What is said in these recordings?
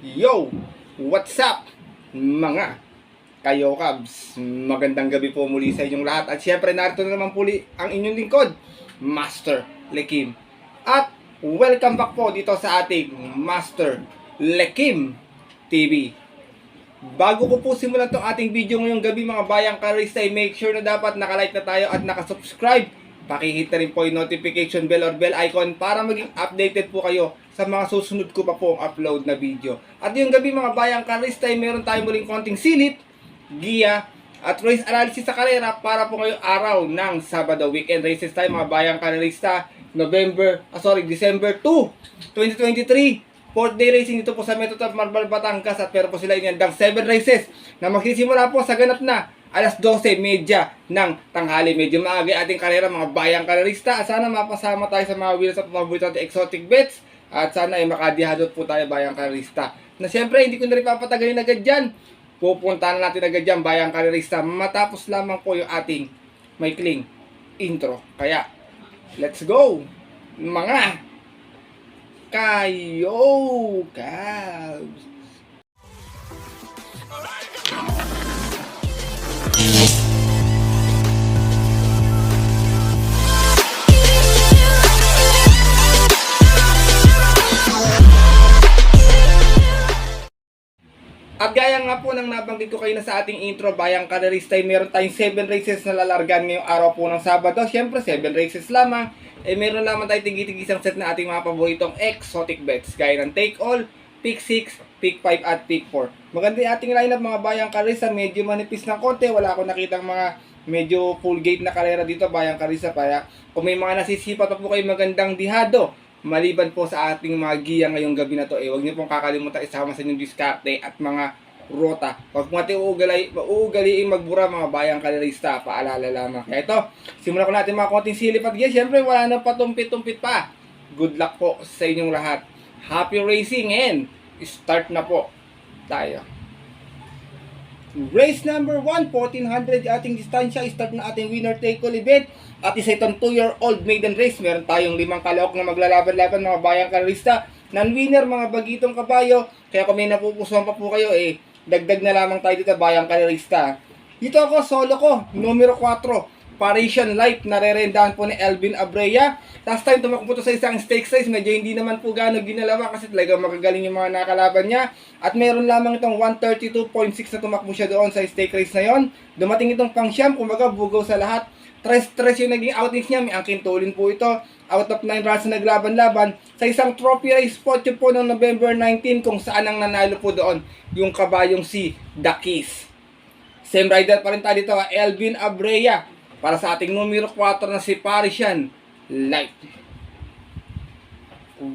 Yo! What's up, mga kayo Cubs? Magandang gabi po muli sa inyong lahat. At syempre narito na naman puli ang inyong lingkod, Master Lekim. At welcome back po dito sa ating Master Lekim TV. Bago ko po simulan itong ating video ngayong gabi mga bayang karista, make sure na dapat nakalike na tayo at nakasubscribe. Pakihit na rin po yung notification bell or bell icon para maging updated po kayo sa mga susunod ko pa pong upload na video. At yung gabi mga bayang karista, meron tayong muling konting silip, giya, at race analysis sa karera para po ngayong araw ng Sabado. Weekend races tayo mga bayang karista, December 2, 2023. 4th day racing dito po sa Metro Top Marbal, Batangas. At pero po sila inandang 7 races na magsisimula po sa ganap na alas 12:30 ng tanghali. Medyo maaga ating karera mga bayang karerista. At sana mapasama tayo sa mga wheels at paborito natin exotic bets. At sana ay makadihadot po tayo bayang karerista. Na siyempre hindi ko na rin papatagalin agad dyan. Pupunta na natin agad dyan bayang karerista. Matapos lamang po yung ating maikling intro. Kaya let's go mga kayo Cubs! At gaya nga po nang nabanggit ko kayo na sa ating intro, bayang karerista, meron tayong 7 races na lalargan ngayong araw po ng Sabado. Siyempre, 7 races lamang. Meron lamang tayong tig-isang set na ating mga paboritong exotic bets. Gaya ng Take All, Pick 6, Pick 5 at Pick 4. Maganda yung ating lineup mga bayang karerista. Medyo manipis ng konti. Wala akong nakitang mga medyo full gate na karera dito bayang karerista. Kaya kung may mga nasisipat pa po kayo magandang dihado, maliban po sa ating mga giya ngayong gabi na to, huwag niyo pong kakalimutan isama sa inyong diskarte at mga rota. Huwag mo natin uugaliing magbura mga bayang karerista. Paalala lamang. Kaya ito, simulan ko natin mga konting silip at giya. Siyempre, wala na patumpit-tumpit pa. Good luck po sa inyong lahat. Happy racing and start na po tayo. Race number 1, 1400 ating distansya. Start na ating winner take all event. At isa itong 2-year-old maiden race. Meron tayong 5 kalahok na maglalaban-laban mga bayang karerista. Non-winner mga bagitong kabayo. Kaya kung may napupusuan pa po kayo, dagdag na lamang tayo dito bayang karerista. Dito ako, solo ko, numero 4, Parisian Light, narerendahan po ni Elvin Abreu. Last time tumakbo po sa isang stakes race, medyo hindi naman po gano'ng ginalawa kasi talagang magagaling yung mga nakalaban niya. At meron lamang itong 132.6 na tumakbo siya doon sa stake race na yon. Dumating itong pang-siyam, kumbaga bugaw sa lahat. Tres yung naging outings niya, may angkin tulin po ito. Out of 9 runs na naglaban-laban sa isang trophy race spot yun po noong November 19 kung saan ang nanalo po doon yung kabayong si The Keys. Same rider pa rin tayo dito, Elvin Abreu, para sa ating numero 4 na si Parisian Light.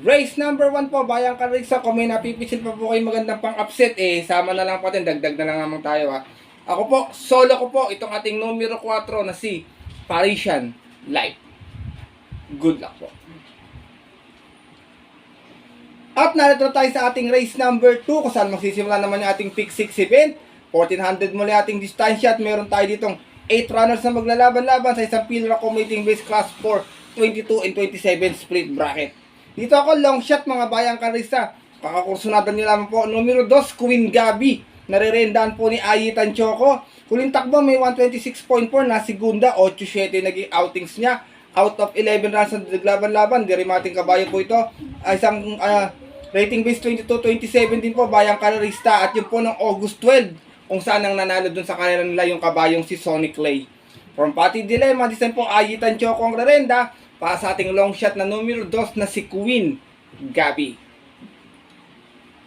Race number 1 po, bayang karerista. Kung may napipisil pa po kayo magandang pang-upset, sama na lang po natin, dagdag na lang naman tayo ha. Ako po, solo ko po itong ating numero 4 na si Parisian Light. Good luck po. At narito tayo sa ating race number 2 kung saan magsisimula naman yung ating Pick 6 event. 1400 muli ating distansya at meron tayo ditong 8 runners na maglalaban-laban sa isang field accommodating base class 4, 22 and 27 split bracket. Dito ako long shot mga bayang karista. Kakakursunadan nyo lamang po. Numero 2, Queen Gabi. Narerendahan po ni Ayitan Choco. Huling takbo may 126.4 na segunda, 8-7 naging outings niya. Out of 11 runs na naglaban-laban, dirimating kabayo po ito. Isang rating base 22-27 din po, bayang karerista. At yun po ng August 12, kung saan ang nanalo dun sa karera nila yung kabayong si Sonic Clay. From Pati Dilemma, this time po Ayitan Choco ang rerenda para sa ating long shot na numero 2 na si Queen Gabi.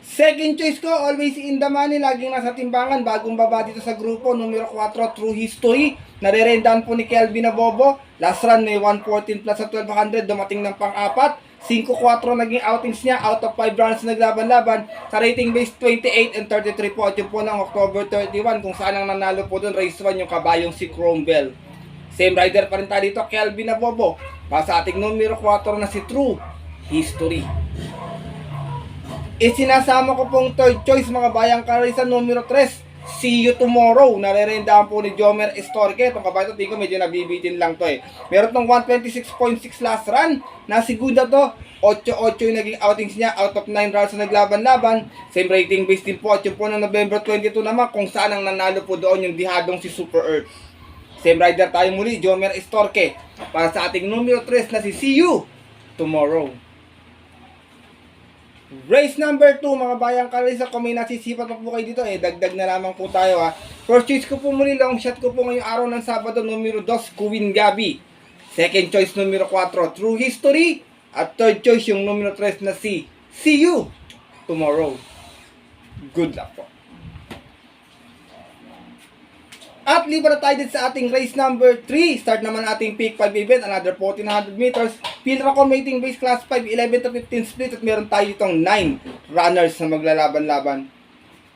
Second choice ko, always in the money, laging nasa timbangan, bagong baba dito sa grupo, numero 4, True History, narerendahan po ni Kelvin Abobo, last run may 114 plus sa 1200, dumating ng pang-apat, 5-4 naging outings niya, out of 5 runs naglaban-laban, sa rating base 28 and 33 po, at yun po ng October 31, kung saan ang nanalo po dun, race 1 yung kabayong si Cromwell. Same rider pa rin tayo dito, Kelvin Abobo, para sa ating numero 4 na si True History. Isinasama ko pong third choice mga bayang karerista numero 3 See You Tomorrow. Narerendahan po ni Jomer Estorque. Itong kabayo, tingin ko medyo nabibitin lang to eh. Meron tong 126.6 last run. Na segunda to. 8-8 yung naging outings niya out of 9 rounds na naglaban-laban. Same rating base din po. At yung po ng November 22 naman kung saan ang nanalo po doon yung dihadong si Super Earth. Same rider tayo muli, Jomer Estorque. Para sa ating numero 3 na si See You Tomorrow. Race number 2, mga bayang kalisa, kung may nasisipat pa po kayo dito, dagdag na lamang po tayo ha. First choice ko po muli, long shot ko po ngayong araw ng Sabado, numero 2, Queen Gabi. Second choice, numero 4, True History. At third choice, yung numero 3 na si See You Tomorrow. Good luck po. At libre na tayo din sa ating race number 3. Start naman ating peak 5 event, another 1400 meters. Field Rating base class 5, 11 to 15 split. At meron tayo itong 9 runners na maglalaban-laban.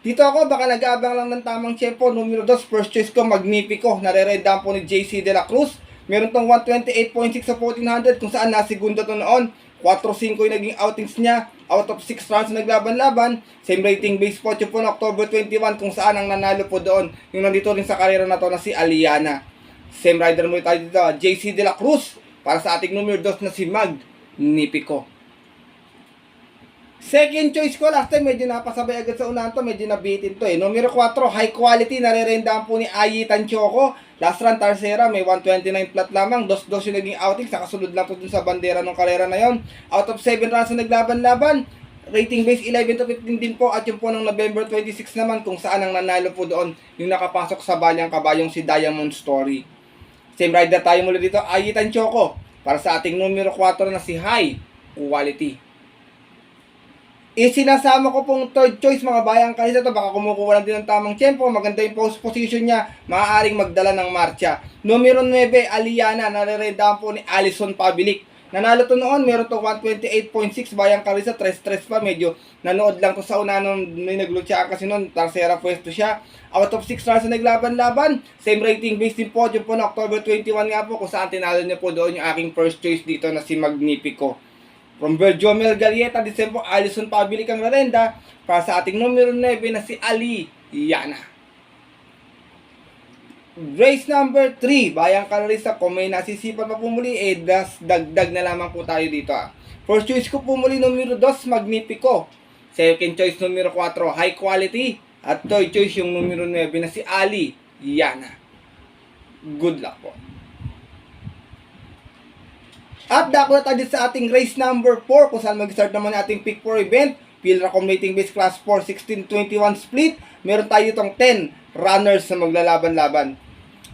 Dito ako, baka nag-aabang lang ng tamang tempo. Numero 2, first choice ko, Magnifico. Nare-redan po ni JC De La Cruz. Meron tong 128.6 sa 1400 kung saan nasigunda to noon. 4-5 yung naging outings niya. Out of 6 rounds na naglaban-laban. Same rating base po po na October 21 kung saan ang nanalo po doon. Yung nandito rin sa karera na to na si Aliana. Same rider mo tayo dito, JC De La Cruz. Para sa ating numero 2 na si Magnifico. Second choice ko, last time medyo napasabay agad sa unahan to, medyo nabitin to eh. Numero 4, high quality, narerendahan po ni Ayi Tanchoco. Last run, Tarsera, may 129 flat lamang, 2-2 yung naging outing, sakasunod lang po dun sa bandera ng karera na yon. Out of 7 runs na naglaban-laban, rating base 11 to 15 din po, at yung po ng November 26 naman, kung saan ang nanalo po doon, yung nakapasok sa balyang kabayong si Diamond Story. Same rider tayo muli dito, Ayi Tanchoco, para sa ating numero 4 na si High Quality. Isinasama ko pong third choice, mga bayang kalisa to, baka kumukuha lang din ng tamang tempo, maganda yung post position niya, maaaring magdala ng marcha. Numero 9, Aliana, nareredahan po ni Alison Pabilik. Nanalo to noon, meron to 128.6, bayang kalisa, 3-3 pa, medyo nanood lang to sa una nung may naglutya kasi noon, Tarsera pwesto siya. Out of 6 rounds na naglaban-laban, same rating based din po, yung po na October 21 nga po, kung saan tinalo niya po doon yung aking first choice dito na si Magnifico. From Berjomel Galieta, December, Alison Pabilik ang rarenda para sa ating numero 9 na si Aliana. Race number 3, bayang kalorista, kung may nasisipan pa po muli, dagdag na lamang po tayo dito. First choice ko po muli, numero 2, Magnifico. Second choice, numero 4, High Quality. At third choice, yung numero 9 na si Aliana. Good luck po. At dako na tayo sa ating race number 4 kung saan mag-start naman ating pick 4 event. Field Rating base class 4, 16-21 split. Meron tayo itong 10 runners na maglalaban-laban.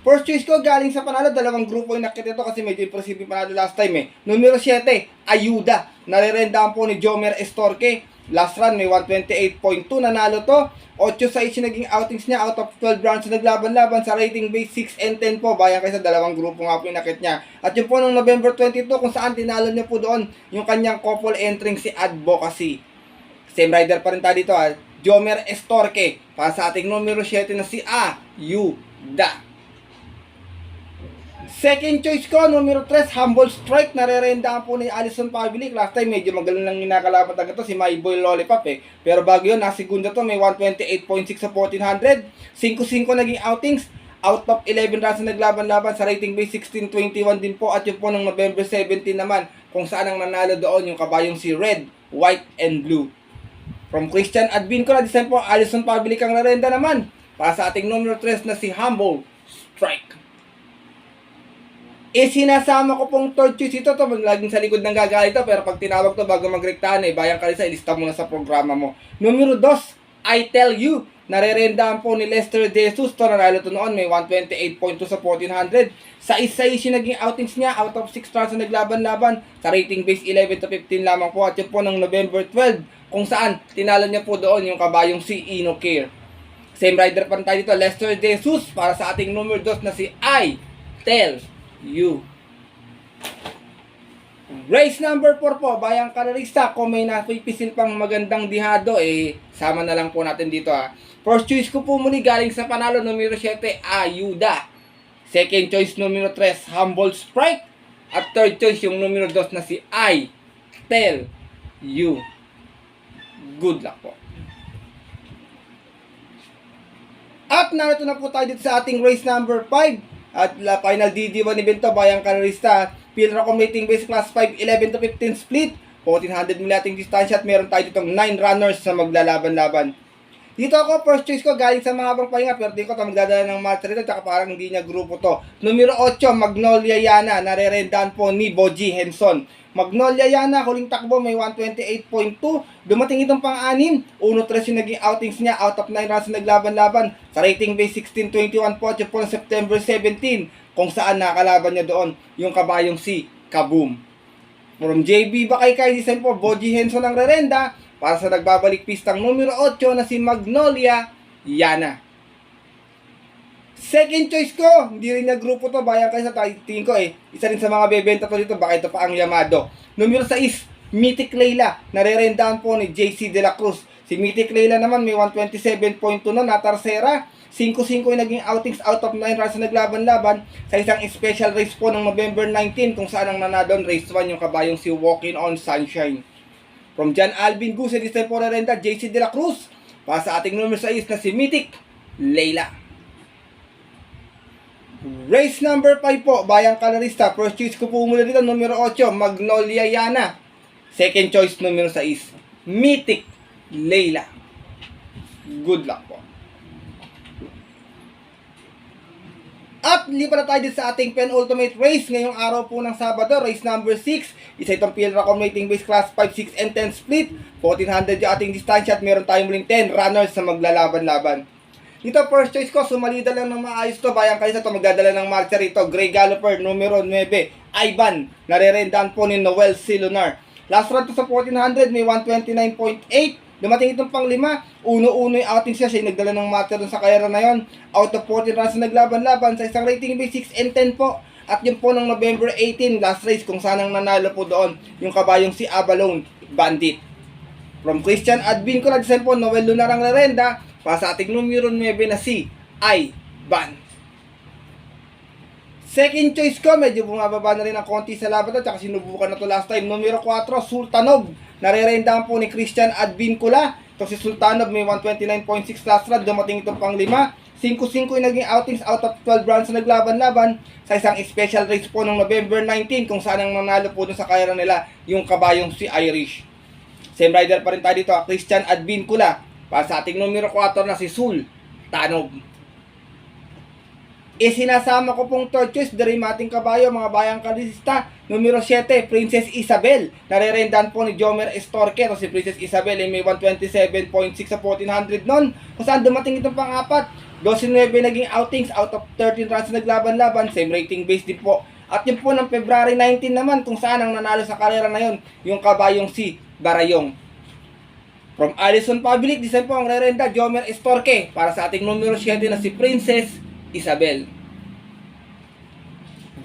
First choice ko galing sa panalo, dalawang grupo yung nakita ito kasi medyo impressive yung panalo last time eh. Numero 7, Ayuda. Narerendahan po ni Jomer Estorque. Last run may 128.2, nanalo to. 8-6 yung naging outings niya out of 12 rounds na naglaban-laban sa rating base 6 and 10 po. Bayan kayo sa dalawang grupo nga po yung nakit niya. At yung po noong November 22 kung saan tinalo niya po doon yung kanyang couple entering si Advocacy. Same rider pa rin tayo dito ha. Jomer Estorque para sa ating numero 7 na si Ayuda. Second choice ko, numero 3, Humble Strike. Narerendahan po ni Alison Pabilik. Last time, medyo magaling lang kinakalaban talaga to si My Boy Lollipop eh. Pero bago yun, nasigunda to, may 128.6 sa 1400. 5-5 naging outings. Out of 11 runs na naglaban-laban sa rating base 16-21 din po. At yung po ng November 17 naman, kung saan ang nanalo doon, yung kabayong si Red, White, and Blue. From Christian Advin ko na design po, Alison Pabilik ang narenda naman. Para sa ating numero 3 na si Humble Strike. Sinasama ko pong third choice ito, laging sa likod ng gagalit to, pero pag tinawag to bago magrektahan bayang kalisa, ilista mo na sa programa mo. Numero 2, I Tell You. Narerendahan po ni Lester De Jesus to, nanalo to noon, may 128.2 sa 1400. Sa isa-is yung naging outings niya, out of 6 rounds na naglaban-laban, sa rating base 11 to 15 lamang po, at yun po ng November 12, kung saan tinalo niya po doon yung kabayong si Inocare. Same rider pa rin tayo dito, Lester De Jesus, para sa ating numero 2 na si I Tell You. Race number 4 po, bayang kalorista, kung may napipisil pang magandang dihado, sama na lang po natin dito ha. First choice ko po muli galing sa panalo, numero 7, Ayuda. Second choice, numero 3, Humble Sprite. At third choice, yung numero 2 na si I Tell You. Good luck po. At narito na po tayo dito sa ating race number 5. At final DD1 event to, bayang karerista. Field accommodating base class 5, 11 to 15 split. 1400 mil ating distansya at meron tayo ditong 9 runners na maglalaban-laban. Dito ako, first choice ko, galing sa mga habang pahinga, pero di ko ito magdadala ng match rito, tsaka parang hindi niya grupo to. Numero 8, Magnolia Yana, narerendahan po ni Boji Henson. Magnolia Yana, huling takbo, may 128.2. Dumating itong pang-anim, 1-3 yung naging outings niya, out of 9 runs na naglaban-laban. Sa rating base 16-21 po, po ng September 17, kung saan nakalaban niya doon, yung kabayong si Kaboom. From JB Bakaykay, design po, Boji Henson ang rerenda, para sa nagbabalik pistang numero 8 na si Magnolia Yana. Second choice ko, hindi rin na grupo to, bayan kayo sa tingin ko isa rin sa mga bebenta to dito, baka ito pa ang Yamado. Numero 6, Mythic Layla, narerendahan po ni JC De La Cruz. Si Mythic Layla naman may 127.2 no, natarsera. 5-5 yung naging outings out of 9 runs na naglaban-laban sa isang special race po ng November 19 kung saan ang nanadon race 1 yung kabayong si Walking on Sunshine. From John Alvin Guse, this time po rerenda, JC De La Cruz. Para sa ating numero 6 na si Mythic Layla. Race number 5 po, bayang kalarista. First choice ko po mula dito, numero 8, Magnolia Yana. Second choice, numero 6, Mythic Layla. Good luck po. At lipat na tayo din sa ating penultimate race ngayong araw po ng Sabado, race number 6. Isa itong field accommodating base class 5, 6, and 10 split. 1400 yung ating distansya at meron tayong muling 10 runners na maglalaban-laban. Dito first choice ko, sumalida lang ng maayos to, bayang kayo sa to, magdadala ng marcha rito. Grey Galloper, numero 9, Ivan, narerendahan po ni Noel C. Lunar. Last run to sa 1400, may 129.8. Dumating itong pang 5, uno-uno yung outing siya, siya nagdala ng matter sa kayara na yon. Out of 14 runs na naglaban-laban sa isang rating base 6 and 10 po. At yun po ng November 18, last race kung saan ang nanalo po doon, yung kabayong si Abalone Bandit. From Christian Advin ko na design po, Noel Lunar ang rerenda, para sa ating numero 9 na si Ivan. Second choice ko, medyo bumababa na rin ang konti sa laban at saka sinubukan na to last time. Numero 4, Sultanov. Narerendahan po ni Christian Advincula. Ito si Sultanov may 129.6 last run. Dumating itong pang 5. 5-5 yung naging outings out of 12 runs na naglaban-laban sa isang special race po noong November 19 kung saan ang nanalo po dun sa kayara nila yung kabayong si Irish. Same rider pa rin tayo dito, Christian Advincula. Para sa ating numero 4 na si Sultanov. Sinasama ko pong third choice, Darimating Kabayo, mga bayang kalista. Numero 7, Princess Isabel. Narerendahan po ni Jomer Estorque. So, si Princess Isabel ay may 127.6 sa 1400 nun. Kung saan dumating itong pang-apat, 12-9 naging outings out of 13 runs na naglaban-laban. Same rating base din po. At yun po ng February 19 naman, kung saan ang nanalo sa karera na yun, yung kabayong si Barayong. From Allison Public, design po ang rerenda, Jomer Estorque. Para sa ating numero 7 na si Princess Isabel.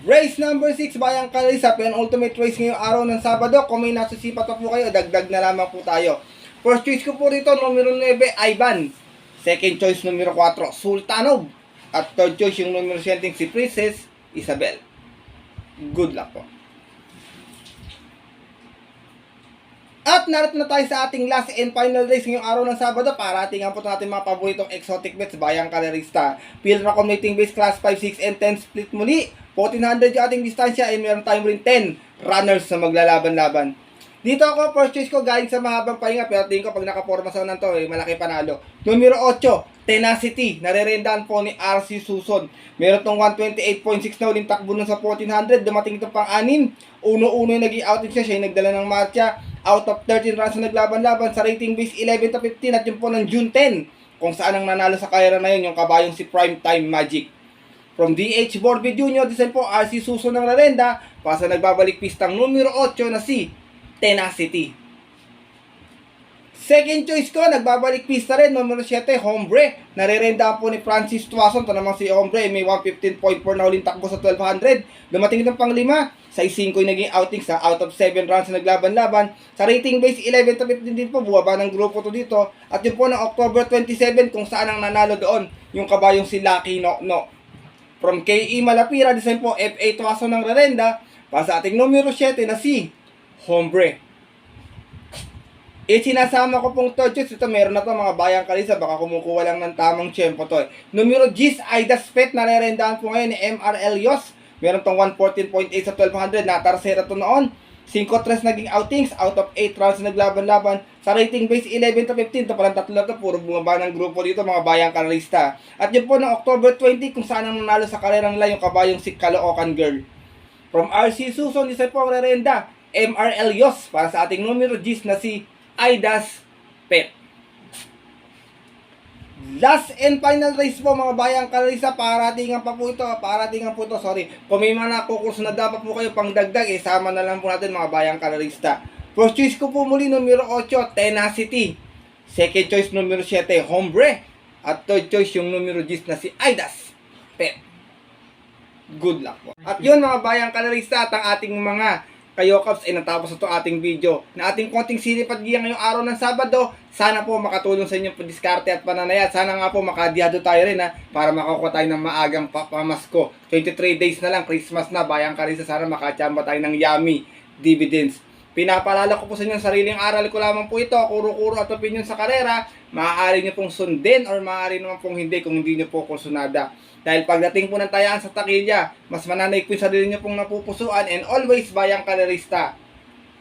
Race number 6, bayang kalisa, penultimate race ngayong araw ng Sabado. Kung may nasusipat pa po kayo, dagdag na lamang po tayo. First choice ko po rito, numero 9, Ivan. Second choice, numero 4, Sultanov. At third choice, yung numero 7, si Princess Isabel. Good luck po. At narito na tayo sa ating last and final race ngayong araw ng Sabado. Parating po natin mga paboritong exotic bets, bayang kalerista. Field accommodating base class 5, 6, and 10 split muli. 1400 yung ating distansya ay meron tayong rin 10 runners na maglalaban-laban. Dito ako, first choice ko galing sa mahabang pahinga, pero tingin ko pag nakaporma sa unan to, malaki panalo. Numero 8, Tenacity. Narerendahan po ni RC Suson. Meron tong 128.6 na uling takbo nun sa 1400. Dumating ito pang 6. Uno-uno yung naging outing siya. Siya yung nagdala ng marcha. Out of 13 runs na naglaban-laban sa rating base 11 to 15 at yun po ng June 10. Kung saan ang nanalo sa kayara na yun, yung kabayong si Prime Time Magic. From DH Borbe Jr., design po RC Suson ng Larenda, para sa nagbabalik pistang numero 8 na si Tenacity. Second choice ko, nagbabalik pista rin, numero 7, Hombre. Narerendahan po ni Francis Tuason. Ito naman si Hombre, may 115.4 na uling takbo sa 1200. Dumating ng pang 5, 6-5 yung naging outing sa out of 7 runs na naglaban-laban. Sa rating base 11 to 15 din po, buwaba ng grupo to dito. At yun po ng October 27 kung saan ang nanalo doon, yung kabayong si Lucky No. From KE Malapira, design po FA Tuason ng Rarenda, para sa ating numero 7 na si Hombre. Sinasama ko pong third choice. Ito, meron na to mga bayang kalisa. Baka kumukuha lang ng tamang tiyempo to eh. Numero 10, Aidas Pet. Narerendahan po ngayon ni MRL Yos. Meron tong 114.8 sa 1200. Natarsera to noon. 5-3 naging outings. Out of 8 rounds na naglaban-laban. Sa rating base 11 to 15. Ito palang tatlo na to. Puro bumaba ng grupo dito mga bayang kalista. At yun po ng October 20 kung saan ang nanalo sa karera nila yung kabayong si Caloocan Girl. From RC Suson, isa po ang rerenda. MRL Yos para sa ating numero 10 na si Aidas Pet. Last and final race po mga bayang kalisa, paratingan po ito, sorry. Kung may mga nakukurso na dapat po kayo pang dagdag, sama na lang po natin mga bayang kalista. First choice ko po muli, numero 8, Tenacity. Second choice, numero 7, Hombre. At third choice, yung numero 10 na si Aidas Pet. Good luck po. At yun mga bayang kalista, at ang ating mga Kayokaps ay natapos na ito ating video na ating konting silip at giya ngayong araw ng Sabado. Sana po makatulong sa inyong padiskarte at pananaya. Sana nga po makadiyado tayo rin para makakuha tayo ng maagang pamasko. 23 days na lang, Christmas na, bayang kalisa. Sana makachamba tayo ng yummy dividends. Pinapalala ko po sa inyo sariling aral ko lamang po ito. Kuro-kuro at opinion sa karera. Maaari nyo pong sundin or maaari naman pong hindi kung hindi nyo po kursunada. Dahil pagdating po ng tayaan sa takilya, mas mananaig po yung sarili nyo pong napupusuan, and always bayang kalerista,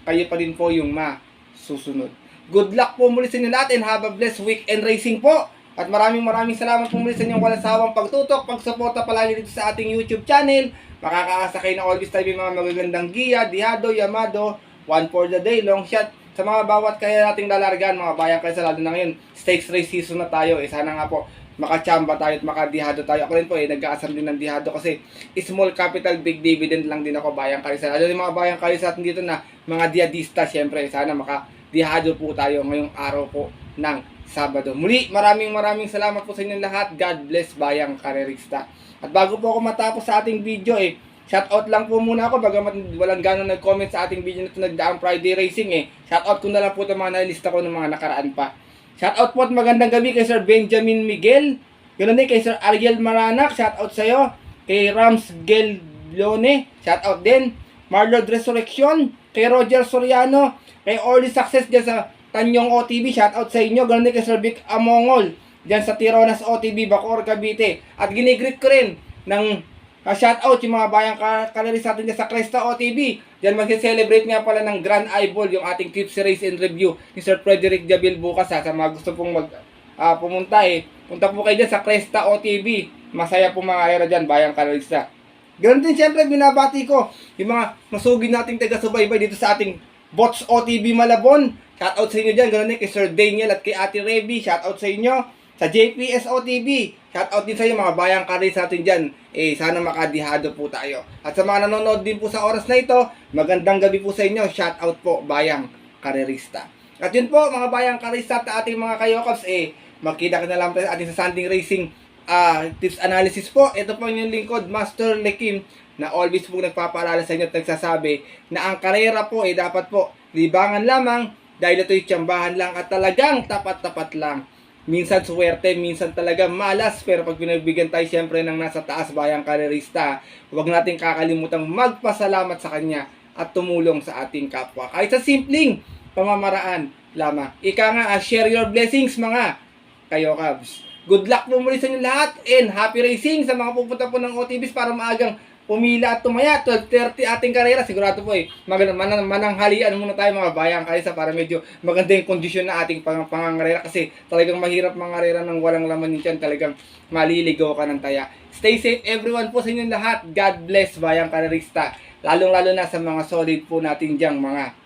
kayo pa rin po yung masusunod. Good luck po muli sa inyo lahat and have a blessed weekend racing po. At maraming salamat po muli sa inyong walang sawang pagtutok, pagsuporta palagi dito sa ating YouTube channel. Makakaasa kayo na always tayo yung mga magagandang giya, dihado, yamado, one for the day, long shot. Sa mga bawat kaya nating lalargan, mga bayang kayo, lalo na ngayon, stakes race season na tayo. Sana nga po, makachamba tayo at makadihado tayo. Ako rin po nag-aasar din ng dihado kasi small capital, big dividend lang din ako bayang kalisa. Lalo yung mga bayang kalisa dito na mga diadista, syempre sana makadihado po tayo ngayong araw po ng Sabado. Muli, maraming salamat po sa inyong lahat. God bless bayang karerista. At bago po ako matapos sa ating video shoutout lang po muna ako, bagamat walang gano'n nag-comment sa ating video na ito nagdaang Friday Racing shoutout ko na lang po itong mga nalista ko ng mga nakaraan pa. Shoutout po at magandang gabi kay Sir Benjamin Miguel. Ganoon din kay Sir Ariel Maranak. Shoutout sa'yo. Kay Rams Gelone. Shoutout din. Marlord Resurrection. Kay Roger Soriano. Kay Orly Success dyan sa Tanyong OTB. Shoutout sa inyo. Ganoon din kay Sir Vic Amongol. Dyan sa Tironas OTB, Bacoor, Cavite. At ginigreet ko rin ng shoutout yung mga bayang kalaris natin dyan sa Cresta OTB. Diyan mag-celebrate nga pala ng Grand Eyeball yung ating Tips Race and Review ni Sir Frederick Jabil bukas sa mga gusto pong pumunta punta po kayo dyan sa Cresta OTB. Masaya po mga era dyan, bayang kalarista. Ganoon din syempre binabati ko yung mga masugid nating taga-subaybay dito sa ating Bots OTB Malabon. Shoutout sa inyo dyan. Ganoon din kay Sir Daniel at kay Ate Reby. Shoutout sa inyo. Sa JPS OTB. Shoutout din sa inyo mga bayang kalarista natin dyan. Sana makadihado po tayo. At sa mga nanonood din po sa oras na ito, magandang gabi po sa inyo. Shout out po, bayang karerista. At yun po, mga bayang karerista at ating mga kayokaps, makita ka na lang tayo sa ating sa Sunday Racing tips analysis po. Ito po yung lingkod, Master Lekim, na always po nagpapaalala sa inyo at nagsasabi na ang karera po dapat po libangan lamang dahil ito'y tiyambahan lang at talagang tapat-tapat lang. Minsan suwerte, minsan talaga malas, pero pag pinagbigyan tayo siyempre ng nasa taas bayang karerista, huwag natin kakalimutang magpasalamat sa kanya at tumulong sa ating kapwa. Kahit sa simpleng pamamaraan lamang. Ika nga, share your blessings mga Kayokabs. Good luck po muli sa inyo lahat and happy racing sa mga pupunta po ng OTBs para maagang pumila at tumaya. 12:30 ating karera. Sigurado po mananghalian muna tayo mga bayang kalisa para medyo maganda yung kondisyon na ating pangangarera kasi talagang mahirap mangarera ng walang laman yun. Talagang maliligaw ka ng taya. Stay safe everyone po sa inyong lahat. God bless bayang karerista. Lalong-lalo na sa mga solid po natin diyang mga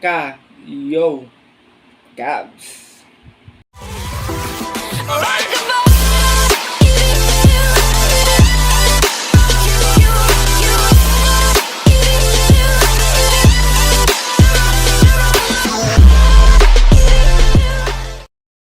Kayo Cabs.